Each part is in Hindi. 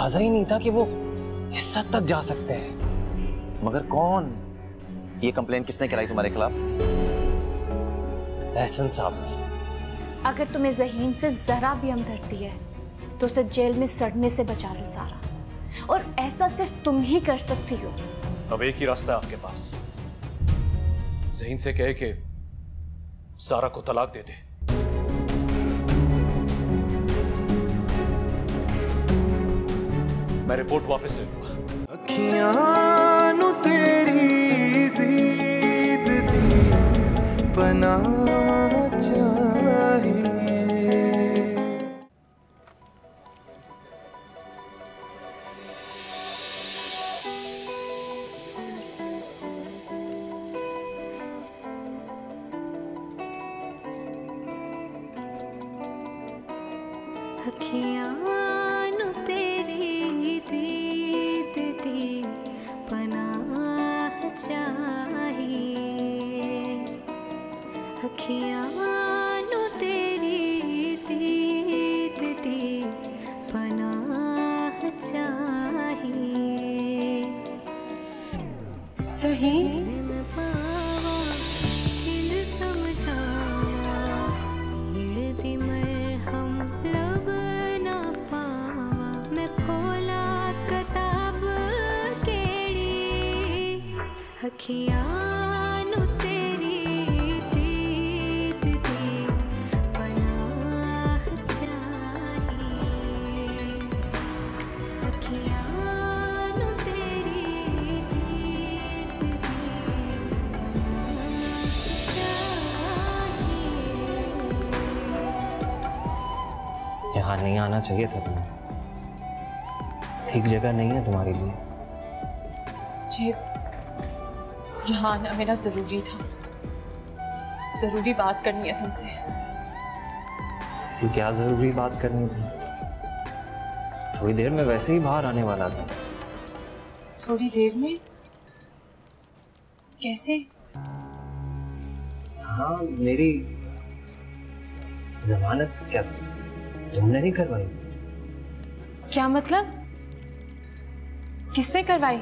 अंदाजा ही नहीं था कि वो इस हद तक जा सकते हैं। मगर कौन? ये कंप्लेन किसने कराई तुम्हारे खिलाफ? एहसन साहब ने। अगर तुम्हें ज़हीन से जरा भी हमदर्दी है तो उसे जेल में सड़ने से बचा लो सारा, और ऐसा सिर्फ तुम ही कर सकती हो। अब एक ही रास्ता है आपके पास, ज़हीन से कहे कि सारा को तलाक दे दे। मैं रिपोर्ट वापस ले लूंगा। अखियां नु तेरी दीद दी पनाह चाहिए। अखियां नु तेरी दीद दी पनाह चाहिए। अखियां नु तेरी दीद दी पनाह चाहिए। सही अखियां नु तेरी दीद दी पनाह चाहिए। अखियां नु तेरी दीद दी पनाह चाहिए। यहाँ नहीं आना चाहिए था तुम्हें, ठीक जगह नहीं है तुम्हारे लिए। जी, यहाँ आना मेरा जरूरी था, जरूरी बात करनी है तुमसे। ऐसी क्या जरूरी बात करनी थी? थोड़ी देर में वैसे ही बाहर आने वाला था। थोड़ी देर में? कैसे? हाँ, मेरी जमानत क्या तुमने नहीं करवाई? क्या मतलब? किसने करवाई?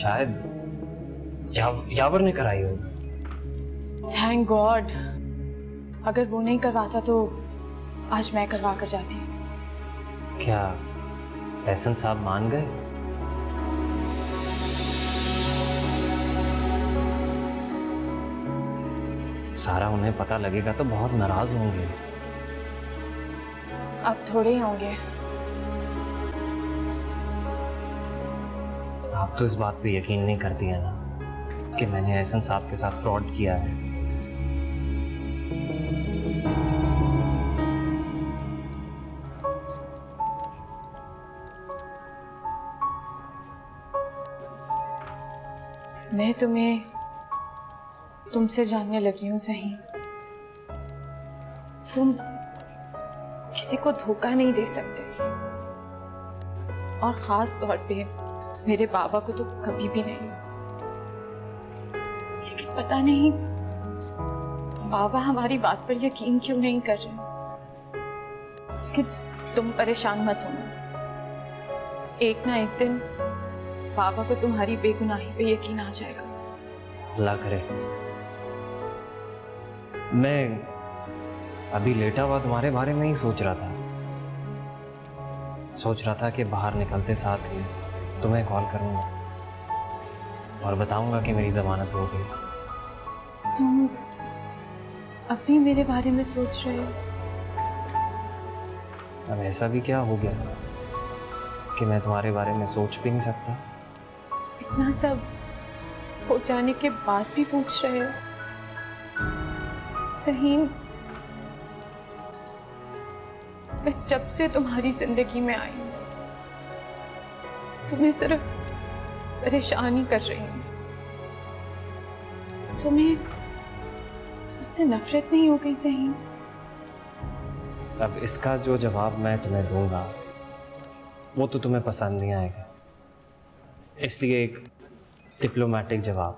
शायद यावर ने कराई होगी। थैंक गॉड, अगर वो नहीं करवाता तो आज मैं करवा कर जाती। क्या एहसन साहब मान गए? सारा उन्हें पता लगेगा तो बहुत नाराज होंगे। अब थोड़े ही होंगे। आप तो इस बात पे यकीन नहीं करती है ना कि मैंने एहसन साहब के साथ फ्रॉड किया है। मैं तुमसे जानने लगी हूँ सही। तुम किसी को धोखा नहीं दे सकते, और खास तौर पे मेरे बाबा को तो कभी भी नहीं। लेकिन पता नहीं बाबा हमारी बात पर यकीन क्यों नहीं कर रहे। कि तुम परेशान मत होना, एक ना एक दिन बाबा को तुम्हारी बेगुनाही पे यकीन आ जाएगा। अल्लाह करे। मैं अभी लेटा हुआ तुम्हारे बारे में ही सोच रहा था कि बाहर निकलते साथ ही तुम्हें कॉल करूंगा और बताऊंगा कि मेरी जमानत हो गई। तुम अभी मेरे बारे में सोच रहे हो? अब ऐसा भी क्या हो गया कि मैं तुम्हारे बारे में सोच भी नहीं सकता? इतना सब हो जाने के बाद भी पूछ रहे हो? सही, मैं जब से तुम्हारी जिंदगी में आई हूं तुम्हें सिर्फ परेशान ही कर रही हूं। तुम्हें मुझसे नफरत नहीं हो गई सही? अब इसका जो जवाब मैं तुम्हें दूंगा वो तो तुम्हें पसंद नहीं आएगा, इसलिए एक डिप्लोमेटिक जवाब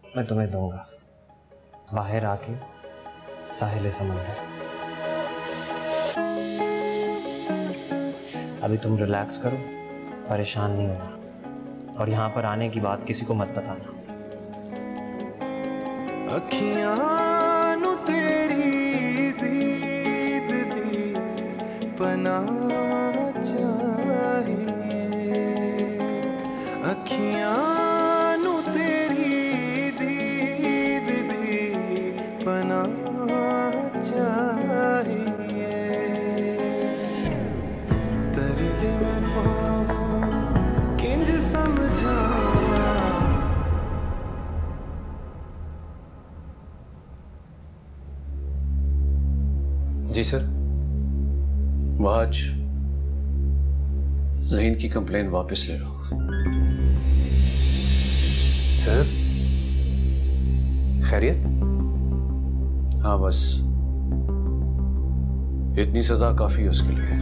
मैं तुम्हें दूंगा। बाहर आके साहिल समंदर। अभी तुम रिलैक्स करो, परेशान नहीं होना, और यहाँ पर आने की बात किसी को मत बताना। अखियां नु तेरी दीद दी पना चाहिए, अखियां नु तेरी दीद दी पना चाहिए, दर्द में पाऊं किंज समझा। जी सर, वह आज ज़हीन की कंप्लेन वापस ले लो। सर, खैरियत? हाँ, बस इतनी सजा काफी है उसके लिए।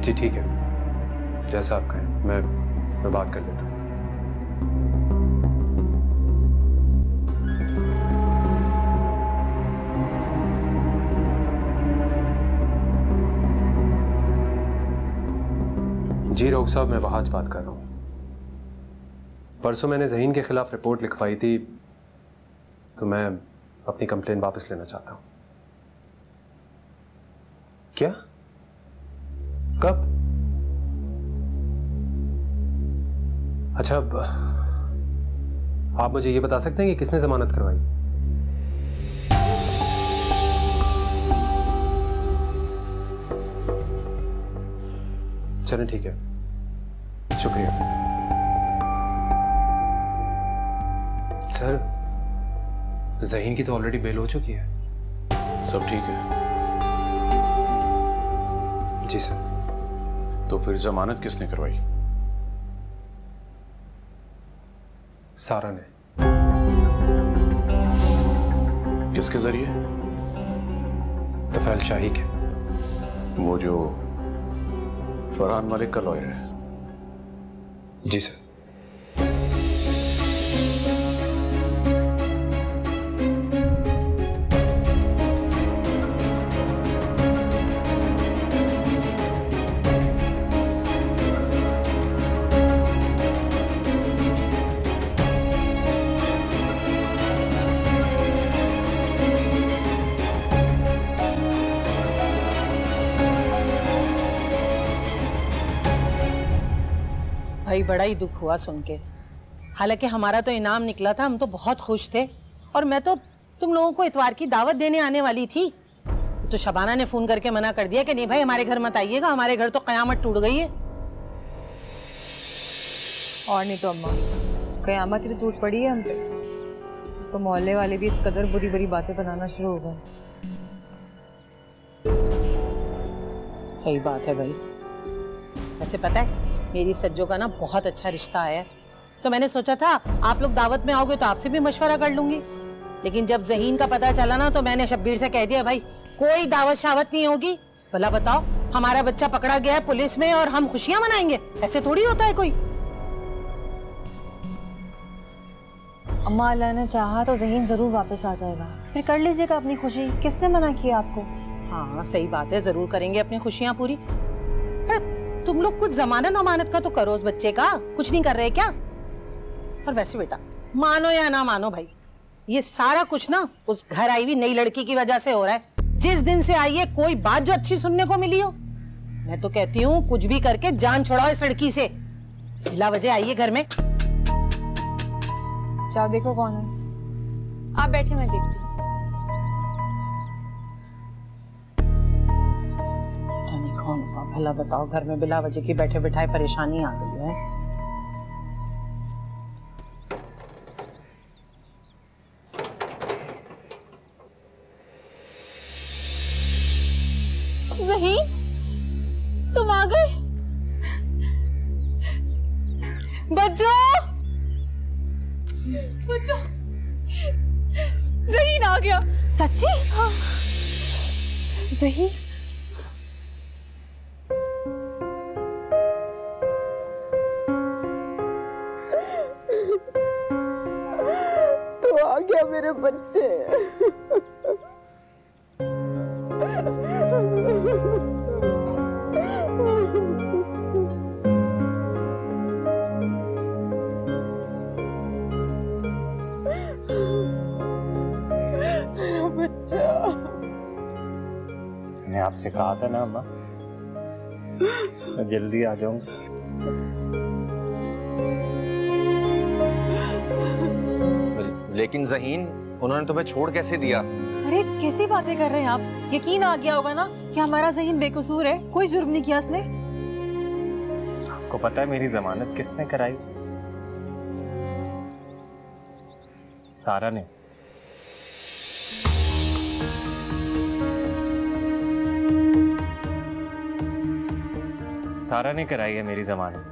जी ठीक है, जैसा आप कहें, मैं बात कर लेता हूँ। जी रऊफ साहब, मैं वहाज बात कर रहा हूँ। परसों मैंने ज़हीन के खिलाफ रिपोर्ट लिखवाई थी, तो मैं अपनी कंप्लेन वापस लेना चाहता हूँ। क्या? कब? अच्छा, आप मुझे ये बता सकते हैं कि किसने जमानत करवाई? चलें, ठीक है, शुक्रिया। सर, ज़हीन की तो ऑलरेडी बेल हो चुकी है। सब ठीक है? जी सर। तो फिर जमानत किसने करवाई? सारा ने। किसके जरिए? तफैल शाही के। वो जो फरहान मलिक का लॉयर है? जी सर। भाई बड़ा ही दुख हुआ सुन के। हालांकि हमारा तो इनाम निकला था, हम तो बहुत खुश थे, और मैं तो तुम लोगों को इतवार की दावत देने आने वाली थी, तो शबाना ने फोन करके मना कर दिया कि नहीं भाई हमारे घर मत आइएगा, हमारे घर तो कयामत टूट गई है। और नहीं तो अम्मा, कयामत ही तो टूट पड़ी है हम पे। तो मोहल्ले वाले भी इस कदर बुरी बुरी बातें बनाना शुरू हो गए। सही बात है भाई। वैसे पता है, मेरी सज्जो का ना बहुत अच्छा रिश्ता आया है, तो मैंने सोचा था आप लोग दावत में आओगे तो आपसे भी मशवरा कर लूंगी। लेकिन जब ज़हीन का पता चला ना, तो मैंने शब्बीर से कह दिया भाई कोई दावत शावत नहीं होगी। भला बताओ, हमारा बच्चा पकड़ा गया है पुलिस में और हम खुशियां मनाएंगे? ऐसे थोड़ी होता है कोई। अम्मा, अल्लाह ने चाहा तो ज़हीन जरूर वापस आ जाएगा, फिर कर लीजिएगा अपनी खुशी। किसने मना किया आपको? हाँ सही बात है, जरूर करेंगे अपनी खुशियां पूरी। तुम लोग कुछ जमानत अमानत का तो करो उस बच्चे का, कुछ नहीं कर रहे क्या? और वैसे बेटा, मानो या ना मानो भाई, ये सारा कुछ ना उस घर आई हुई नई लड़की की वजह से हो रहा है। जिस दिन से आई है कोई बात जो अच्छी सुनने को मिली हो। मैं तो कहती हूँ कुछ भी करके जान छुड़ाओ इस लड़की से। बिला वजह आई है घर में। जाओ देखो कौन है। आप बैठे, मैं देखती हूँ। कौन होगा भला बताओ, घर में बिला वजह की बैठे बिठाए परेशानी आ गई है। ज़हीन, तुम आ गए? बच्चों, बच्चों, ज़हीन आ गया। सच्ची? हाँ। ज़हीन? तो आ गया गया मेरे बच्चे। मेरा बच्चा। मैंने आपसे कहा था ना अम्मा, मैं जल्दी आ जाऊंगा। लेकिन ज़हीन, उन्होंने तुम्हें छोड़ कैसे दिया? अरे कैसी बातें कर रहे हैं आप? यकीन आ गया होगा ना कि हमारा ज़हीन बेकसूर है, कोई जुर्म नहीं किया उसने। आपको पता है मेरी जमानत किसने कराई? सारा ने। सारा ने कराई है मेरी जमानत।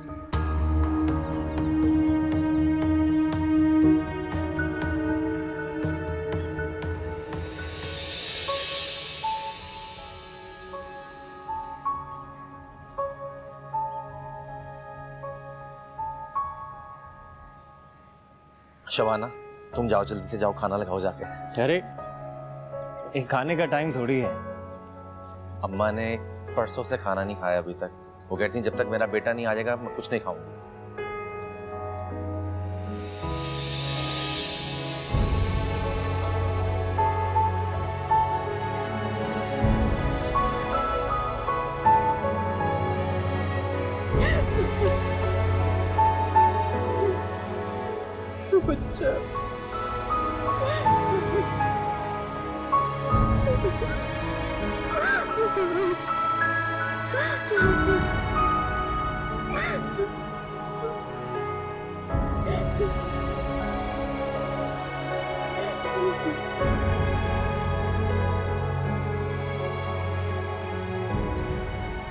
शबाना, तुम जाओ, जल्दी से जाओ, खाना लगाओ जाके। अरे एक खाने का टाइम थोड़ी है। अम्मा ने परसों से खाना नहीं खाया अभी तक। वो कहती हैं जब तक मेरा बेटा नहीं आ जाएगा मैं कुछ नहीं खाऊंगी। बच्चा।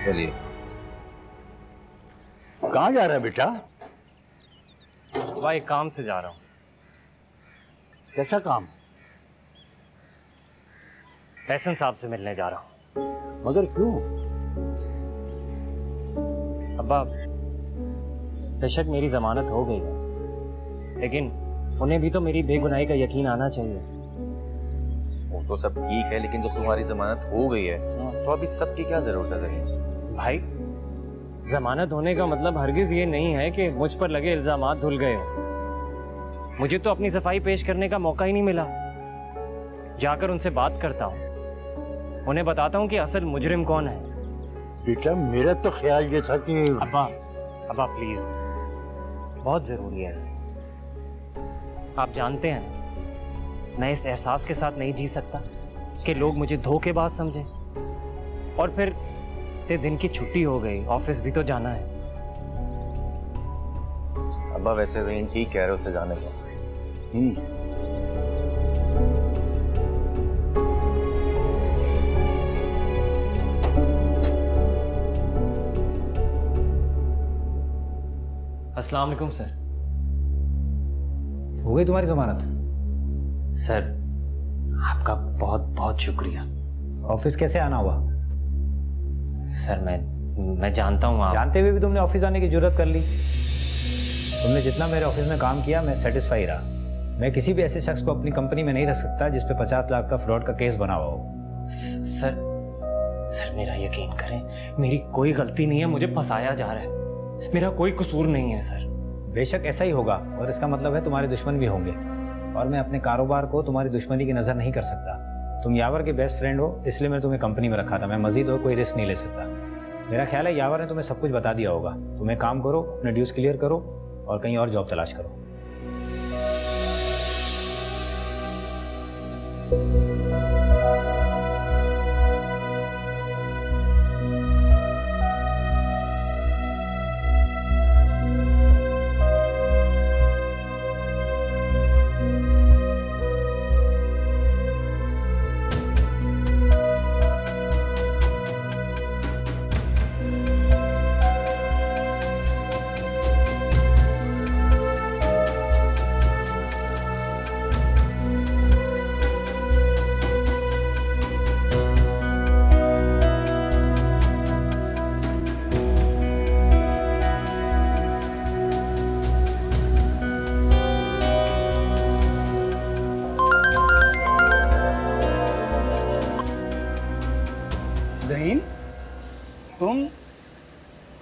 चलिए। कहाँ जा रहा है बेटा? भाई काम से जा रहा हूँ। कैसा काम? एहसन साहब से मिलने जा रहा हूँ। मगर क्यों? अब्बा, बेशक मेरी जमानत हो गई है, लेकिन उन्हें भी तो मेरी बेगुनाही का यकीन आना चाहिए। वो तो सब ठीक है, लेकिन जब तुम्हारी जमानत हो गई है तो अभी सबकी क्या जरूरत है ज़हीन? भाई, जमानत होने का मतलब हरगिज ये नहीं है कि मुझ पर लगे इल्जामात धुल गए हो। मुझे तो अपनी सफाई पेश करने का मौका ही नहीं मिला। जाकर उनसे बात करता हूँ, उन्हें बताता हूँ कि असल मुजरिम कौन है। बेटा, मेरा तो ख्याल ये था कि अब्बा प्लीज, बहुत जरूरी है। आप जानते हैं ना, मैं इस एहसास के साथ नहीं जी सकता कि लोग मुझे धोखेबाज समझें। और फिर दिन की छुट्टी हो गई, ऑफिस भी तो जाना है। अब्बा वैसे ज़हीन ठीक कह रहे हो उसे जाने का। अस्सलाम वालेकुम सर। हो गई तुम्हारी जमानत? सर आपका बहुत बहुत शुक्रिया। ऑफिस कैसे आना हुआ? सर मैं जानता हूँ आप जानते हुए भी तुमने ऑफिस आने की जरूरत कर ली। तुमने जितना मेरे ऑफिस में काम किया मैं सेटिस्फाई रहा। मैं किसी भी ऐसे शख्स को अपनी कंपनी में नहीं रख सकता जिस पे 50 लाख का फ्रॉड का केस बना हुआ हो। सर मेरा यकीन करें, मेरी कोई गलती नहीं है, मुझे फंसाया जा रहा है, मेरा कोई कसूर नहीं है सर। बेशक ऐसा ही होगा, और इसका मतलब है तुम्हारे दुश्मन भी होंगे, और मैं अपने कारोबार को तुम्हारी दुश्मनी की नजर नहीं कर सकता। तुम यावर के बेस्ट फ्रेंड हो, इसलिए मैंने तुम्हें कंपनी में रखा था। मैं मजीद और कोई रिस्क नहीं ले सकता। मेरा ख्याल है यावर ने तुम्हें सब कुछ बता दिया होगा। तुम्हें काम करो, अपने ड्यूज क्लियर करो और कहीं और जॉब तलाश करो।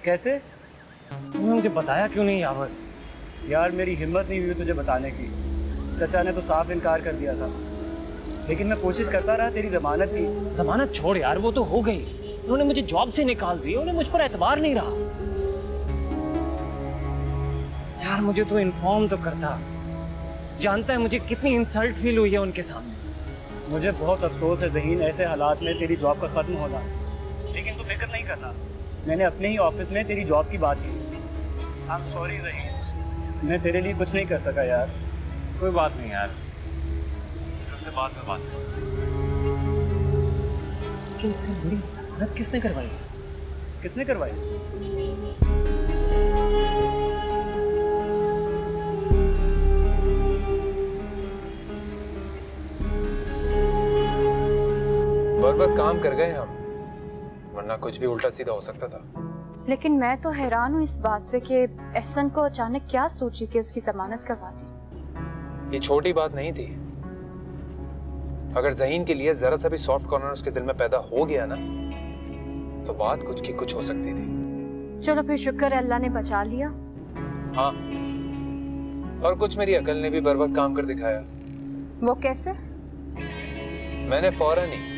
कैसे? तुमने मुझे बताया क्यों नहीं यावर? यार मेरी हिम्मत नहीं हुई तुझे बताने की। चचा ने तो साफ इनकार कर दिया था, लेकिन मैं कोशिश करता रहा तेरी जमानत की। जमानत छोड़ यार, वो तो हो गई। उन्होंने मुझे जॉब से निकाल दिया, उन्हें मुझ पर एतबार नहीं रहा। यार मुझे तो इन्फॉर्म तो करता। जानता है मुझे कितनी इंसल्ट फील हुई है उनके सामने। मुझे बहुत अफसोस है ज़हीन, ऐसे हालात में तेरी जॉब का ख़त्म होना। लेकिन तू फिक्र नहीं करना, मैंने अपने ही ऑफिस में तेरी जॉब की बात की। आई एम सॉरी ज़हीन, मैं तेरे लिए कुछ नहीं कर सका यार। कोई बात नहीं यार, तुझसे बाद में बात करूं। लेकिन मेरी जमानत किसने करवाई? किसने करवाई? बर्बाद काम कर गए हम, वरना कुछ भी उल्टा सीधा हो सकता था। लेकिन मैं तो हैरान हूँ इस बात पे कि एहसन को अचानक क्या सोची कि उसकी जमानत करवा दी। ये छोटी बात नहीं थी। अगर ज़हीन के लिए जरा सा भी सॉफ्ट कॉर्नर उसके दिल में पैदा हो गया ना, तो बात कुछ की कुछ हो सकती थी। चलो फिर शुक्र है अल्लाह ने बचा लिया। हाँ, और कुछ मेरी अकल ने भी बर्बाद काम कर दिखाया। वो कैसे? मैंने फौरन ही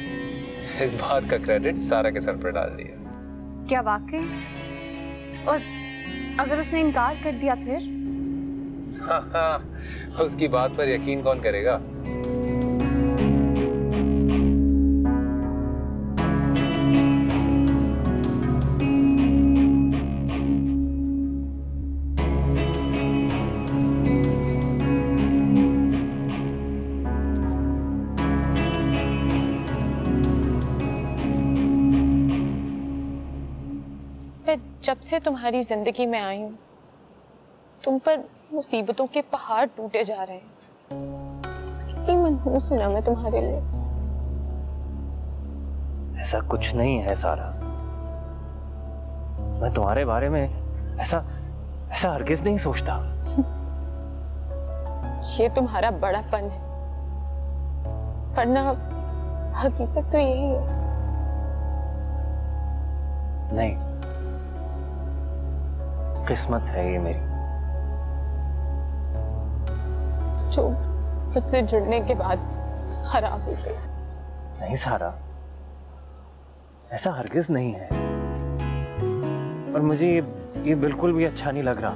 इस बात का क्रेडिट सारा के सर पर डाल दिया। क्या वाकई? और अगर उसने इनकार कर दिया फिर? हाँ, उसकी बात पर यकीन कौन करेगा? जब से तुम्हारी जिंदगी में आई हूँ, तुम पर मुसीबतों के पहाड़ टूटे जा रहे हैं। कितनी मनहूस हूं ना मैं तुम्हारे लिए। ऐसा कुछ नहीं है सारा। मैं तुम्हारे बारे में ऐसा हरगिज नहीं सोचता। ये तुम्हारा बड़ापन है, वरना हकीकत तो यही है। नहीं, किस्मत है ये मेरी। जो मुझसे जुड़ने के बाद खराब हो गई। नहीं सारा, ऐसा हरगिज नहीं है। और मुझे ये बिल्कुल भी अच्छा नहीं लग रहा।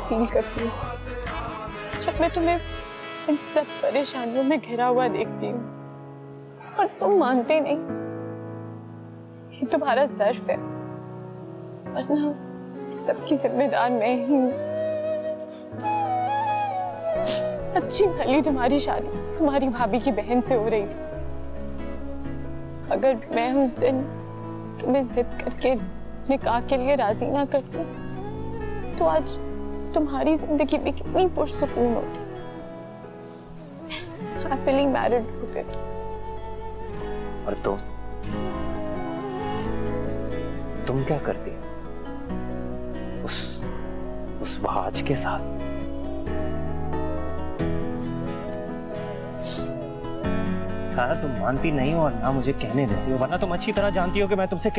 फील करती हूँ जब मैं तुम्हें इन सब परेशानियों में घिरा हुआ देखती हूँ, और तुम मानते नहीं। ये तुम्हारा ज़र्फ है, वरना सबकी जिम्मेदार मैं ही हूँ। अच्छी भली तुम्हारी शादी तुम्हारी भाभी की बहन से हो रही थी। अगर मैं उस दिन तुम्हें जिद करके निकाह के लिए राजी ना करती, तो आज तुम्हारी जिंदगी में कितनी पुरसुकून होती। हैप्पीली मैरिड होते तो। और तुम क्या करती उस वहाज के साथ? सारा तुम मानती नहीं हो और ना मुझे कहने देती हो, वरना तुम अच्छी तरह जानती हो कि मैं तुमसे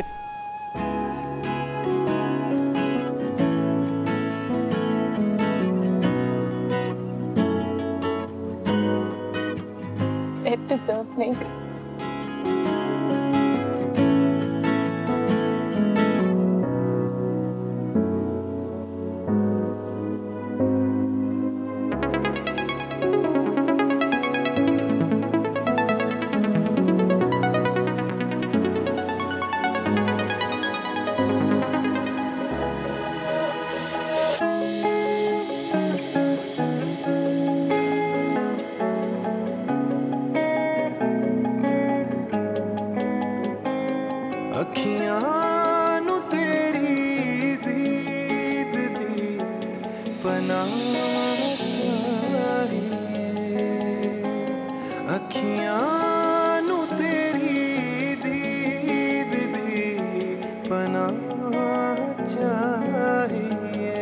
डिजर्व नहीं करती। अखियां नू तेरी दीद दी पनाह चाहिए, अखियां नू तेरी दीद दी पनाह चाहिए।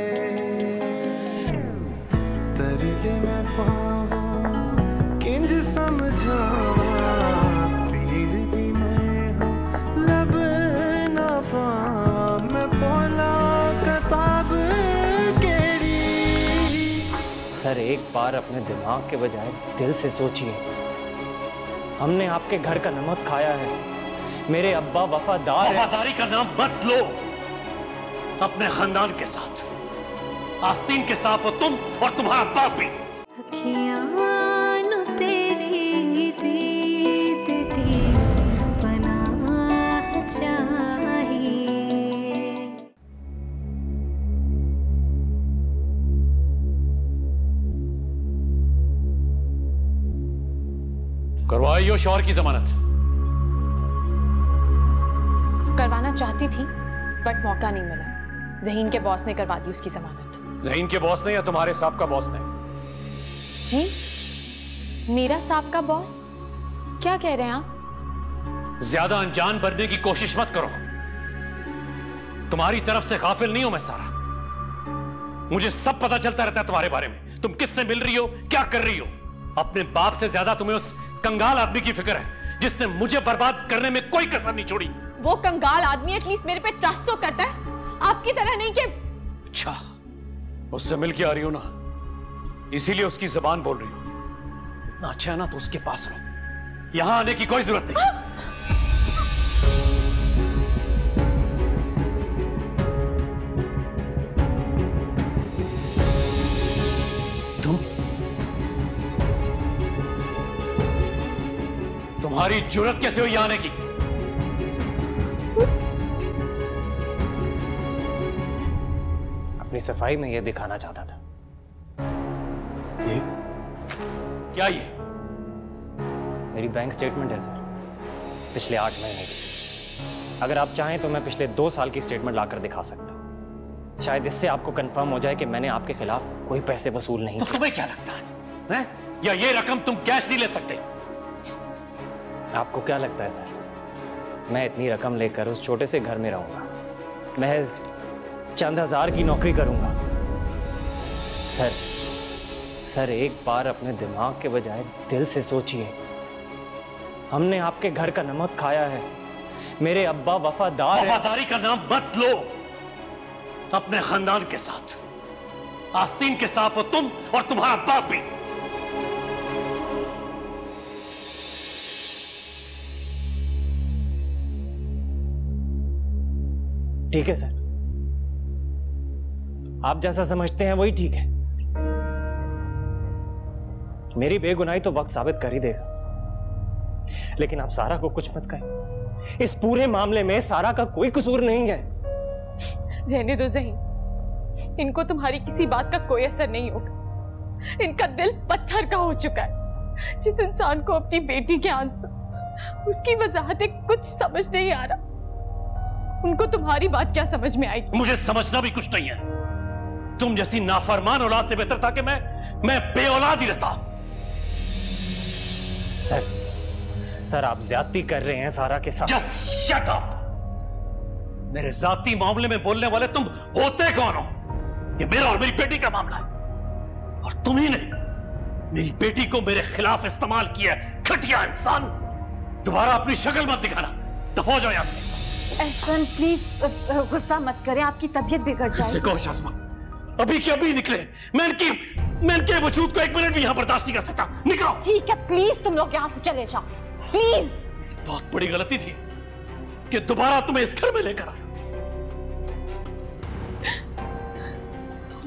तरदे मैं पावा किंज समझावा, पीर दी मरहम लब ना पावा, मैं बोला किताब केड़ी। सर एक बार अपने दिमाग के बजाय दिल से सोचिए, हमने आपके घर का नमक खाया है, मेरे अब्बा वफादार हैं। वफादारी का नाम मत लो। अपने खानदान के साथ, आस्तीन के साथ हो तुम और तुम्हारा बाप भी। अखियां नू तेरी दीद दी पनाह चाहिए। करवाइयो शौहर की जमानत। करवाना चाहती थी बट मौका नहीं मिला। ज़हीन के बॉस ने करवा दी उसकी जमानत। ज़हीन के बॉस ने या तुम्हारे साहब का बॉस ने? जी मेरा साहब का बॉस? क्या कह रहे हैं आप? ज्यादा अनजान बनने की कोशिश मत करो। तुम्हारी तरफ से गाफिल नहीं हूं मैं सारा। मुझे सब पता चलता रहता है तुम्हारे बारे में। तुम किससे मिल रही हो, क्या कर रही हो। अपने बाप से ज्यादा तुम्हें उस कंगाल आदमी की फिक्र है जिसने मुझे बर्बाद करने में कोई कसर नहीं छोड़ी। वो कंगाल आदमी एटलीस्ट मेरे पे ट्रस्ट तो करता है, आपकी तरह नहीं कि। अच्छा, उससे मिलके आ रही हो ना, इसीलिए उसकी जबान बोल रही हो। इतना अच्छा है ना तो उसके पास रहो, यहां आने की कोई जरूरत नहीं। तुम्हारी जुर्रत कैसे हुई आने की? अपनी सफाई में यह दिखाना चाहता था। ये क्या? ये मेरी बैंक स्टेटमेंट है सर, पिछले 8 महीने की। अगर आप चाहें तो मैं पिछले 2 साल की स्टेटमेंट लाकर दिखा सकता हूं। शायद इससे आपको कंफर्म हो जाए कि मैंने आपके खिलाफ कोई पैसे वसूल नहीं तो किए। तुम्हें क्या लगता है? या ये रकम तुम कैश नहीं ले सकते? आपको क्या लगता है सर, मैं इतनी रकम लेकर उस छोटे से घर में रहूंगा, महज चंद हजार की नौकरी करूंगा? सर एक बार अपने दिमाग के बजाय दिल से सोचिए, हमने आपके घर का नमक खाया है, मेरे अब्बा वफादार हैं। वफादारी का नाम मत लो। अपने खानदान के साथ, आस्तीन के साथ हो तुम और तुम्हारा बाप भी। ठीक है सर, आप जैसा समझते हैं वही ठीक है। मेरी बेगुनाही तो वक्त साबित कर ही देगा, लेकिन आप सारा को कुछ मत कहें। इस पूरे मामले में सारा का कोई कसूर नहीं है। रहने दो ज़हीन, इनको तुम्हारी किसी बात का कोई असर नहीं होगा। इनका दिल पत्थर का हो चुका है। जिस इंसान को अपनी बेटी के आंसू, उसकी वजाहतें कुछ समझ नहीं आ रहा, उनको तुम्हारी बात क्या समझ में आएगी? मुझे समझना भी कुछ नहीं है। तुम जैसी नाफरमान औलाद से बेहतर था कि मैं बेऔलाद ही रहता। सर आप ज्यादती कर रहे हैं सारा के साथ। Just shut up! मेरे जाती मामले में बोलने वाले तुम होते कौन हो? ये मेरा और मेरी बेटी का मामला है, और तुम ही ने मेरी बेटी को मेरे खिलाफ इस्तेमाल किया। घटिया इंसान, दोबारा अपनी शक्ल मत दिखाना। दफा हो जाओ यहां से। एहसान प्लीज गुस्सा मत करें, आपकी तबीयत बिगड़ जाएगी। कहो शाज़मा, अभी के अभी निकले। मैं इनके वजूद को 1 मिनट भी यहां बर्दाश्त नहीं कर सकता। निकलो। ठीक है, प्लीज तुम लोग यहाँ से चले जाओ, प्लीज। बहुत बड़ी गलती थी कि दोबारा तुम्हें इस घर में लेकर आया।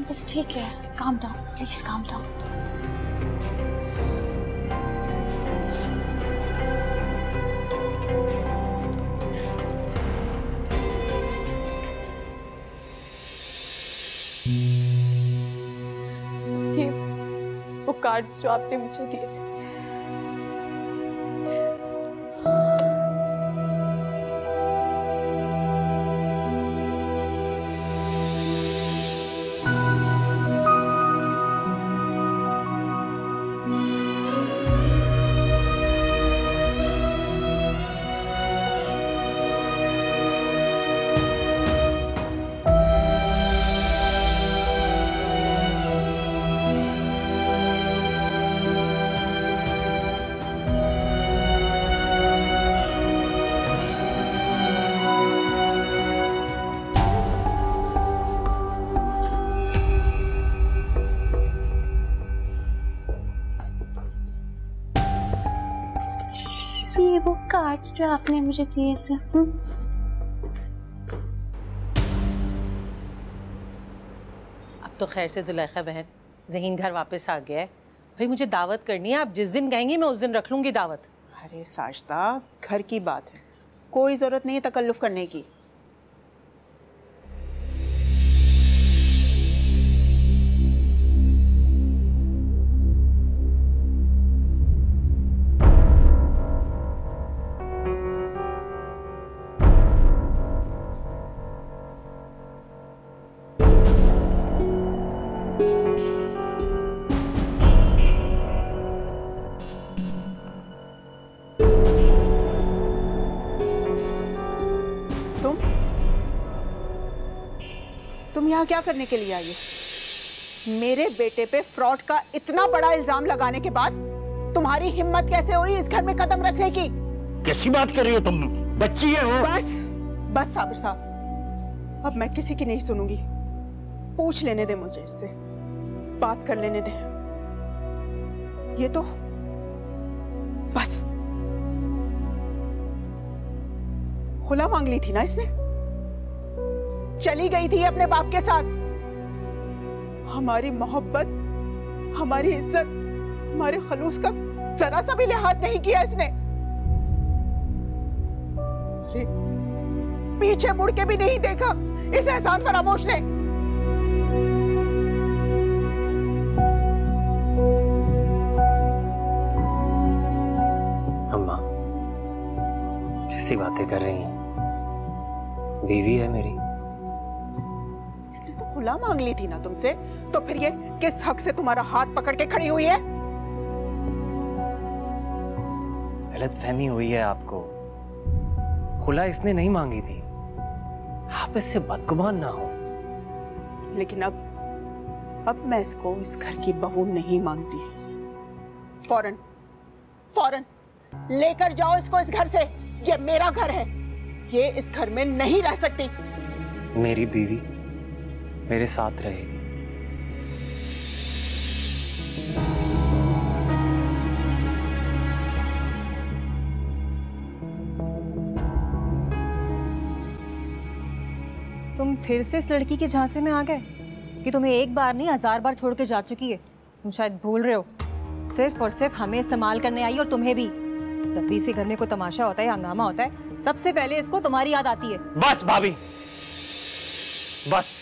बस ठीक है, calm down please, calm down. ये वो कार्ड जो आपने मुझे दिए थे, पैड्स जो आपने मुझे दिए थे। अब तो खैर से जुलेखा बहन, ज़हीन घर वापस आ गया है। भाई मुझे दावत करनी है, आप जिस दिन कहेंगी मैं उस दिन रख लूँगी दावत। अरे साजदा, घर की बात है, कोई ज़रूरत नहीं है तकल्लुफ़ करने की। तुम यहाँ क्या करने के लिए आई हो? मेरे बेटे पे फ्रॉड का इतना बड़ा इल्जाम लगाने के बाद तुम्हारी हिम्मत कैसे हुई इस घर में कदम रखने की? कैसी बात कर रही हो तुम? बच्ची है वो। बस बस साबिर साहब, अब मैं किसी की नहीं सुनूंगी। पूछ लेने दे मुझे, इससे बात कर लेने दे। ये तो बस खुला मांग ली थी ना इसने, चली गई थी अपने बाप के साथ। हमारी मोहब्बत, हमारी इज्जत, हमारे खलूस का जरा सा भी लिहाज नहीं किया इसने। अरे पीछे मुड़ के भी नहीं देखा इस एहसान फरामोश ने। अम्मा कैसी बातें कर रही हैं? बीवी है मेरी। इसने तो खुला मांग ली थी ना तुमसे, तो फिर ये किस हक से तुम्हारा हाथ पकड़ के खड़ी हुई है? गलतफहमी हुई है आपको। खुला इसने नहीं मांगी थी, आप इससे बदगुमान ना हो। लेकिन अब मैं इसको इस घर की बहू नहीं मानती। फौरन फौरन लेकर जाओ इसको इस घर से। ये मेरा घर है, ये इस घर में नहीं रह सकती। मेरी बीवी मेरे साथ रहेगी। तुम फिर से इस लड़की के झांसे में आ गए कि तुम्हें एक बार नहीं 1000 बार छोड़ के जा चुकी है। तुम शायद भूल रहे हो, सिर्फ और सिर्फ हमें इस्तेमाल करने आई और तुम्हें भी। जब भी इसी घर में कोई तमाशा होता है, हंगामा होता है, सबसे पहले इसको तुम्हारी याद आती है। बस भाभी, बस।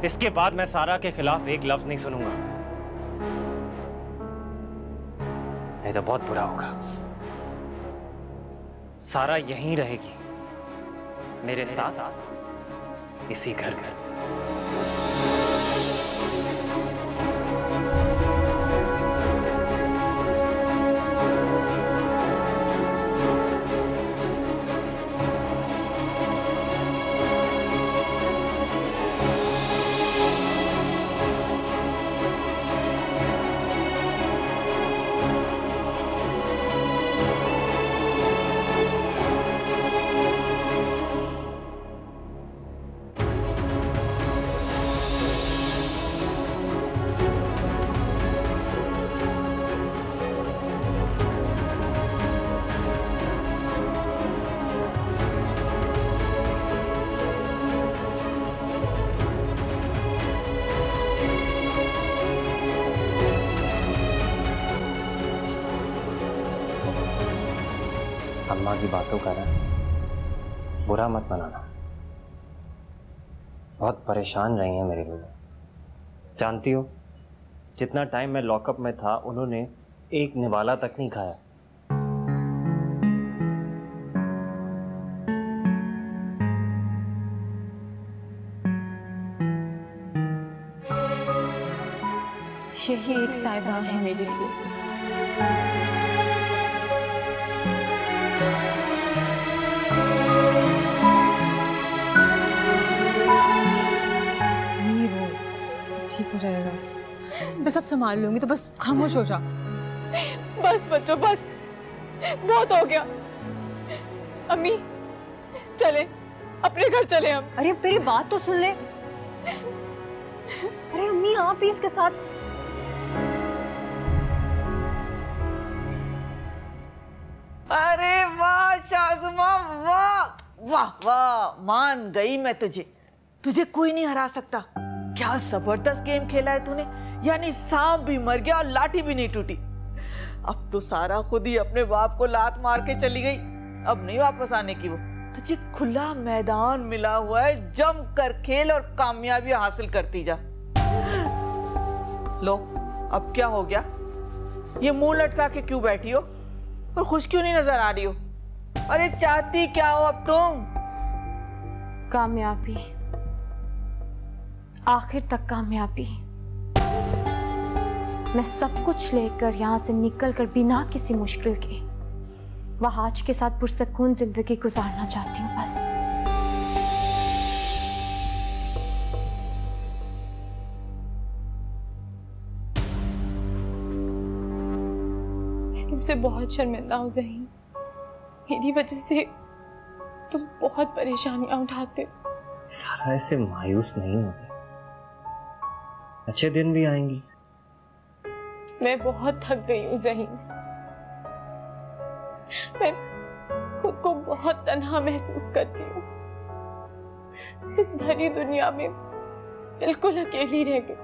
इसके बाद मैं सारा के खिलाफ एक लफ्ज नहीं सुनूंगा, नहीं तो बहुत बुरा होगा। सारा यहीं रहेगी मेरे साथ इसी घर का। अम्मा की बातों का ना बुरा मत मनाना। बहुत परेशान रही हैं मेरे लिए। जानती हो, जितना टाइम मैं लॉकअप में था उन्होंने एक निवाला तक नहीं खाया। यही एक साहिबा है मेरे लिए। ठीक हो जाएगा, मैं सब संभाल लूंगी, तो बस खामोश हो जा। बस बच्चों बस, बहुत हो गया। अम्मी चले, अपने घर चले हम। अरे मेरी बात तो सुन ले। अरे अम्मी आप ही इसके साथ। वाह वाह, मान गई मैं तुझे। तुझे कोई नहीं हरा सकता। क्या जबरदस्त गेम खेला है तूने, यानी सांप भी मर गया और लाठी भी नहीं टूटी। अब तो सारा खुद ही अपने बाप को लात मार के चली गई, अब नहीं वापस आने की वो। तुझे खुला मैदान मिला हुआ है, जम कर खेल और कामयाबी हासिल करती जा। लो, अब क्या हो गया? ये मुंह लटका के क्यों बैठी हो और खुश क्यों नहीं नजर आ रही हो? अरे चाहती क्या हो अब तुम? कामयाबी, आखिर तक कामयाबी। मैं सब कुछ लेकर यहां से निकलकर बिना किसी मुश्किल के वहाज के साथ पुरसकून जिंदगी गुजारना चाहती हूँ बस। मैं तुमसे बहुत शर्मिंदा हूँ ज़हीन। मेरी वजह से तुम बहुत परेशानियां उठाते हो। सारा ऐसे मायूस नहीं होते, अच्छे दिन भी आएंगी। मैं बहुत थक गई हूँ ज़हीन। मैं खुद को बहुत तन्हा महसूस करती हूँ। इस भरी दुनिया में बिल्कुल अकेली रह गई,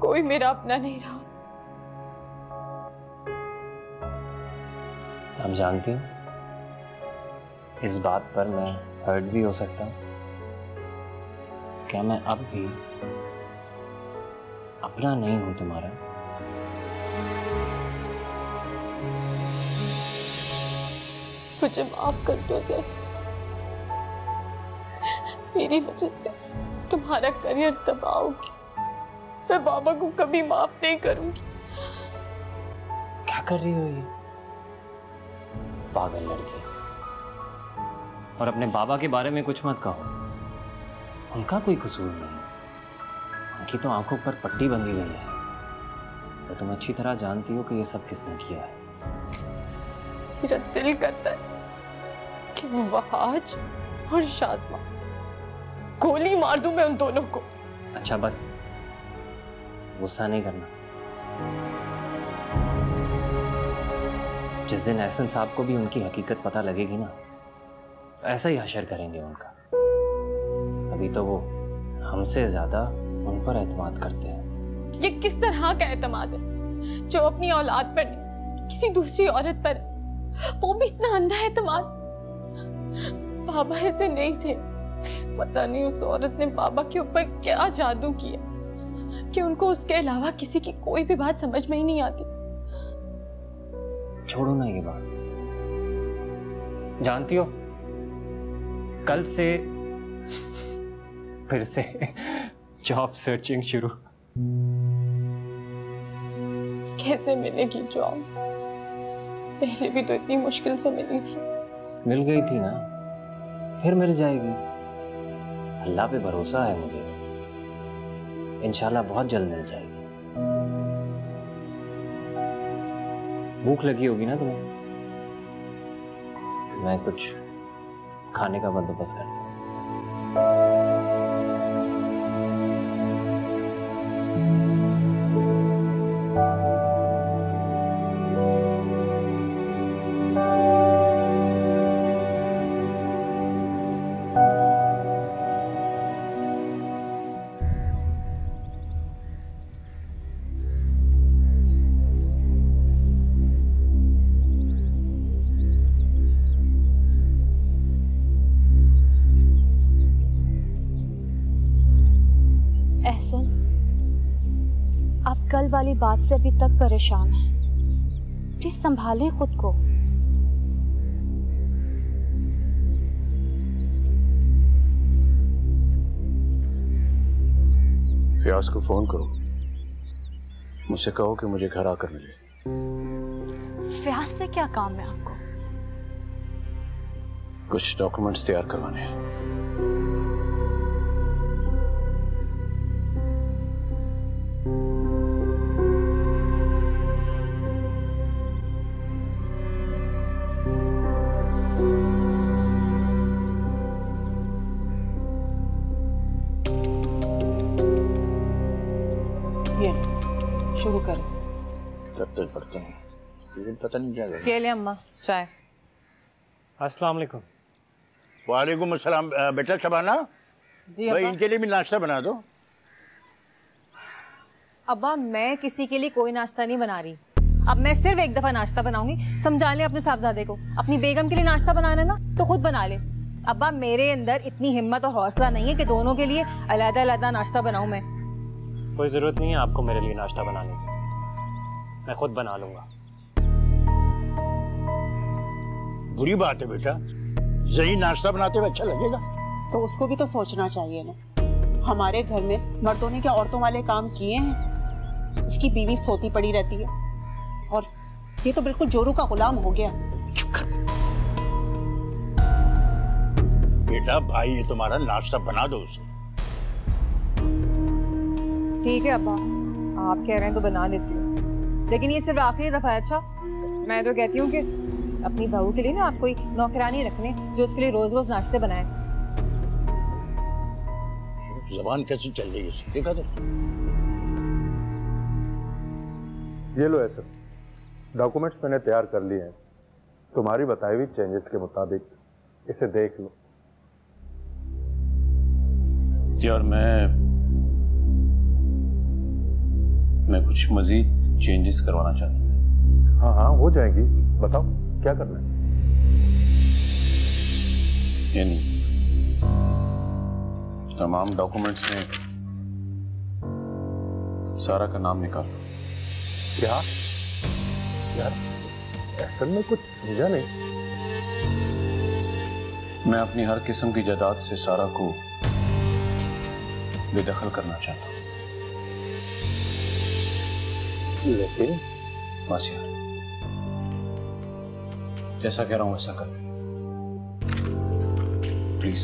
कोई मेरा अपना नहीं रहा। आप जानती हैं, इस बात पर मैं हर्ट भी हो सकता हूँ। क्या मैं अब भी अपना नहीं हूं तुम्हारा? मुझे माफ कर दो सर, मेरी वजह से तुम्हारा करियर तबाह होगी। मैं बाबा को कभी माफ नहीं करूंगी। क्या कर रही हो ये पागल लड़की? और अपने बाबा के बारे में कुछ मत कहो, उनका कोई कसूर नहीं, उनकी तो आंखों पर पट्टी बंधी गई है। और तुम अच्छी तरह जानती हो कि ये सब किसने किया है। मेरा दिल करता है कि वहाज और शाज़मा गोली मार दूं मैं उन दोनों को। अच्छा बस, गुस्सा नहीं करना। जिस दिन एहसन साहब को भी उनकी हकीकत पता लगेगी ना, ऐसा ही हशर करेंगे उनका। अभी तो वो हमसे ज्यादा उन पर एतमाद करते हैं। ये किस तरह का एतमाद है जो अपनी औलाद पर नहीं, किसी दूसरी औरत पर, वो भी इतना अंधा एतमाद? बाबा ऐसे नहीं थे। पता नहीं उस औरत ने बाबा के ऊपर क्या जादू किया कि उनको उसके अलावा किसी की कोई भी बात समझ में ही नहीं आती। छोड़ो ना ये बात। जानती हो, कल से फिर से जॉब सर्चिंग शुरू। कैसे मिलेगी जॉब? पहले भी तो इतनी मुश्किल से मिली थी। मिल गई थी ना, फिर मिल जाएगी। अल्लाह पे भरोसा है मुझे, इंशाल्लाह बहुत जल्द मिल जाएगी। भूख लगी होगी ना तुम्हें? मैं कुछ खाने का बंदोबस्त करता हूँ। एहसन, आप कल वाली बात से अभी तक परेशान हैं। प्लीज संभालें खुद को। फयाज को फोन करो, मुझसे कहो कि मुझे घर आकर मिले। फयाज से क्या काम है आपको? कुछ डॉक्यूमेंट्स तैयार करवाने हैं। शुरू करो। तब पढ़ते हैं, लेकिन पता नहीं क्या ये ले अम्मा चाय। अस्सलाम वालेकुम। वालेकुम अस्सलाम। बेटा शबाना, जी भाई अब्बा। इनके लिए भी नाश्ता बना दो। अब्बा मैं किसी के लिए कोई नाश्ता नहीं बना रही। अब मैं सिर्फ एक दफा नाश्ता बनाऊंगी। समझा ले अपने साहबजादे को, अपनी बेगम के लिए नाश्ता बनाना ना तो खुद बना ले। अब्बा मेरे अंदर इतनी हिम्मत और हौसला नहीं है कि दोनों के लिए अलग अलग नाश्ता बनाऊं मैं। कोई जरूरत नहीं है आपको मेरे लिए नाश्ता बनाने से, मैं खुद बना लूंगा। बुरी बात है बेटा, ज़हीन नाश्ता बनाते हुए अच्छा लगेगा? तो उसको भी तो सोचना चाहिए ना। हमारे घर में मर्दों ने क्या औरतों वाले काम किए हैं? उसकी बीवी सोती पड़ी रहती है और ये तो बिल्कुल जोरू का गुलाम हो गया। बेटा भाई ये तुम्हारा नाश्ता बना दो उसे। ठीक है अब्बा, आप कह रहे हैं तो बना देती हूँ, लेकिन ये सिर्फ आखिरी दफा है। अच्छा मैं तो कहती हूँ कि अपनी बहू के लिए ना आप कोई नौकरानी रखने जो उसके लिए रोज रोज नाश्ते बनाए। जबान कैसी चल रही है देखा तो। ये लो ऐसा, डॉक्यूमेंट्स मैंने तैयार कर लिए हैं। तुम्हारी बताई हुई चेंजेस के मुताबिक इसे देख लो। यार मैं कुछ मजीद चेंजेस करवाना चाहता हूँ। हाँ हाँ हो जाएंगी, बताओ क्या करना है। यानी तमाम डॉक्यूमेंट्स में सारा का नाम निकाल दो। क्या यार, असल में कुछ समझा नहीं। मैं अपनी हर किस्म की जायदाद से सारा को बेदखल करना चाहता हूँ। लेकिन बस यार, जैसा कह रहा हूं वैसा कर दे प्लीज।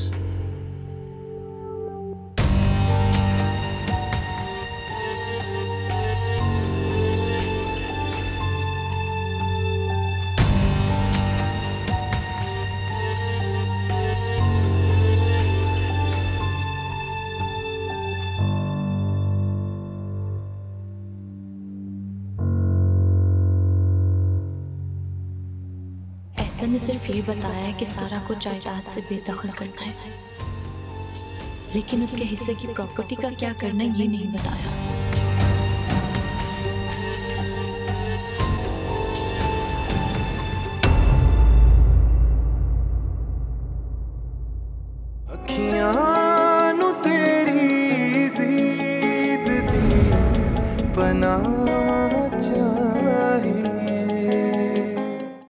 ऐसा ने सिर्फ ये बताया है कि सारा को जायदाद से बेदखल करना है, लेकिन उसके हिस्से की प्रॉपर्टी का क्या करना है ये नहीं बताया। अखियां नु तेरी दीद दी बना